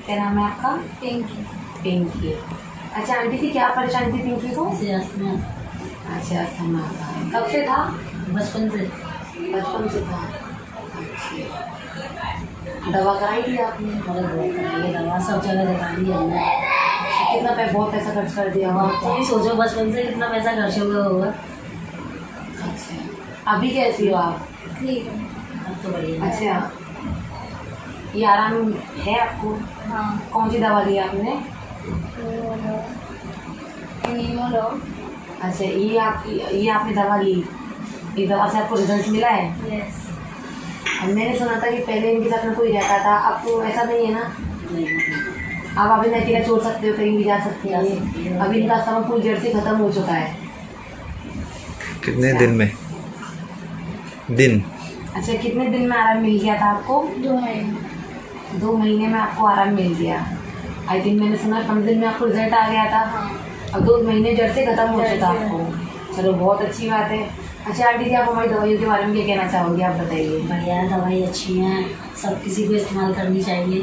क्या नाम है आपका? पिंकी। पिंकी। अच्छा आंटी जी, क्या परेशानी थी पिंकी को? इसे अस्थमा। अच्छा अस्थमा था, कब से था? बचपन से। बचपन से था। अच्छा, दवा कराई थी आपने? बहुत बहुत कराइए दवा, सब जगह दिखा दी हमने। कितना बहुत पैसा खर्च कर दिया और होगा? तो भी सोचो बचपन से कितना पैसा खर्च हुआ होगा। अच्छा, अभी कैसी हो आप? ठीक है, अब तो बढ़िया है। अच्छा, ये आराम है आपको? हाँ। कौन सी दवा ली आपने? अच्छा, ये आपने दवा ली, ये दवा से आपको रिजल्ट मिला है? यस। अब मैंने सुना था कि पहले इनके साथ में कोई रहता था, अब तो ऐसा नहीं है ना? नहीं। अब आप इन्हें अकेला छोड़ सकते हो, कहीं भी जा सकते जा सकती हैं। हो। अब इनका समय पूरी जड़ से खत्म हो चुका है। कितने दिन में? दिन? अच्छा, कितने दिन में आराम मिल गया था आपको? 2 महीने। 2 महीने में आपको आराम मिल गया। आई थिंक मैंने सुना 15 दिन में आपको रिजल्ट आ गया था। हाँ। अब 2 महीने जड़ से खत्म हो जड़ चुका से आपको। चलो बहुत अच्छी बात है। अच्छा आंटी जी, आप हमारी दवाइयों के बारे में क्या कहना चाहोगे, आप बताइए। बढ़िया दवाई अच्छी हैं, सब किसी को इस्तेमाल करनी चाहिए।